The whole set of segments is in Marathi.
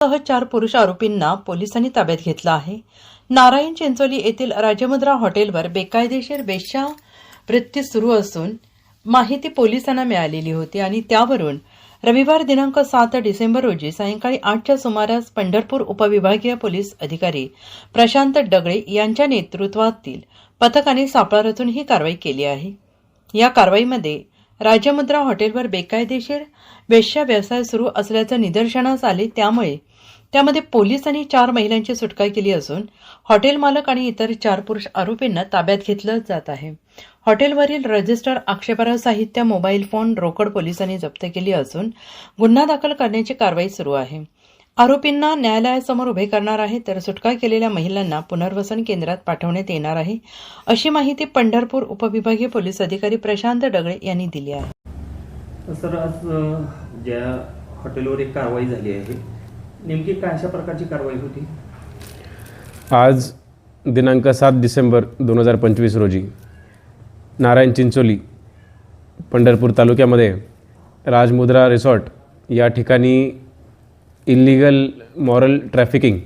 सह 4 पुरुष आरोपींना पोलिसांनी ताब्यात घेतलं आहे। नारायण चिंचोली येथील राजमुद्रा हॉटेलवर बेकायदेशीर वेश्यावृत्ती सुरू असून माहिती पोलिसांना मिळालेली होती आणि त्यावरून रविवार दिनांक 7 डिसेंबर रोजी सायंकाळी 8च्या सुमारास पंढरपूर उपविभागीय पोलीस अधिकारी प्रशांत डगळे यांच्या नेतृत्वातील पथकाने सापळा रचून ही कारवाई केली आहे। या कारवाईमध्ये राजमुद्रा हॉटेलवर बेकायदेशीर वेश्या व्यवसाय सुरू असल्याचं निदर्शनास आले, त्यामुळे त्यामध्ये पोलिसांनी 4 महिलांची सुटका केली असून हॉटेल मालक आणि इतर 4 पुरुष आरोपींना ताब्यात घेतलं जात आहे। हॉटेलवरील रजिस्टर, आक्षेपार्ह साहित्य, मोबाईल फोन, रोकड पोलिसांनी जप्त केली असून गुन्हा दाखल करण्याची कारवाई सुरू आहे। आरोपींना न्यायालयासमोर उभे करणार आहे, तर सुटका केलेल्या महिलांना पुनर्वसन केंद्रात पाठवण्यात येणार आहे, अशी माहिती पंढरपूर उपविभागीय पोलीस अधिकारी प्रशांत डगळे यांनी दिली आहे। सर, आज ज्या हॉटेलवर एक कारवाई झाली आहे, नेमकी काय अशा प्रकारची कारवाई होती? आज दिनांक 7 डिसेंबर 2025 रोजी नारायण चिंचोली पंढरपूर तालुक्यामध्ये राजमुद्रा रिसॉर्ट या ठिकाणी इल्लीगल मॉरल ट्रॅफिकिंग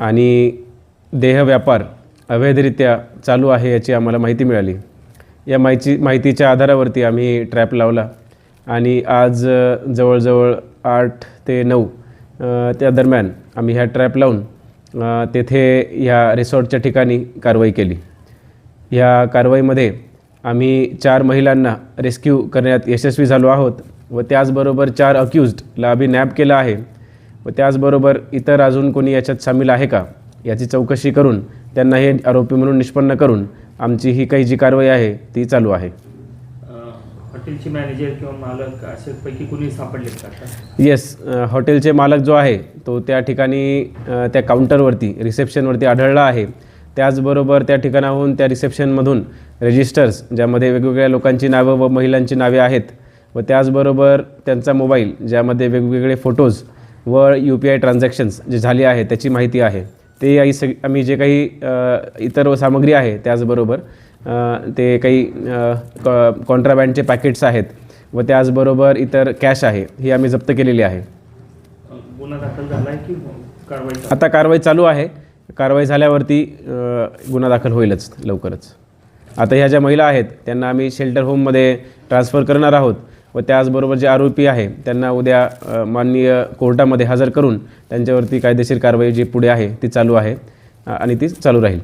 आणि देह व्यापार अवैधरित्या चालू आहे याची आम्हाला माहिती मिळाली। या माहितीच्या आधारावरती आम्ही ट्रॅप लावला आणि आज जवळजवळ 8 ते 9 त्या दरम्यान आम्ही ह्या ट्रॅप लावून तेथे ह्या रिसॉर्टच्या ठिकाणी कारवाई केली। ह्या कारवाईमध्ये आम्ही 4 महिलांना रेस्क्यू करण्यात यशस्वी झालो आहोत व त्याचबरोबर 4 अक्यूज्डला आम्ही नॅप केलं आहे व त्याचबरोबर इतर अजून कोणी याच्यात सामील आहे का याची चौकशी करून त्यांना हे आरोपी म्हणून निष्पन्न करून आमची ही काही जी कारवाई आहे ती चालू आहे। हॉटेलचे मॅनेजर किंवा मालक अशापैकी कोणी सापडले का? येस, हॉटेलचे मालक जो आहे तो त्या ठिकाणी त्या काउंटरवरती रिसेप्शनवरती आढळला आहे। त्याचबरोबर त्या ठिकाणाहून त्या रिसेप्शनमधून रजिस्टर्स ज्यामध्ये वेगवेगळ्या लोकांची नावं व महिलांची नावे आहेत व त्याचबरोबर त्यांचा मोबाईल ज्यामध्ये वेगवेगळे फोटोज व UPI ट्रान्झॅक्शन्स जे झाले आहे त्याची माहिती आहे। ते आम्ही जे काही इतर सामग्री आहे त्याचबरोबर ते काही कॉन्ट्राबँडचे पॅकेट्स आहेत व त्याचबरोबर इतर कॅश आहे ही आम्ही जप्त केलेली आहे। गुन्हा दाखल झाला आहे की कारवाई? आता कारवाई चालू आहे। कारवाई झाल्यावरती गुन्हा दाखल होईलच लवकरच। आता ह्या ज्या महिला आहेत त्यांना आम्ही शेल्टर होममध्ये ट्रान्सफर करणार आहोत व त्याचबरोबर जे आरोपी आहे त्यांना उद्या माननीय कोर्टामध्ये हजर करून त्यांच्यावरती कायदेशीर कारवाई जी पुढे आहे ती चालू आहे आणि ती चालू राहील।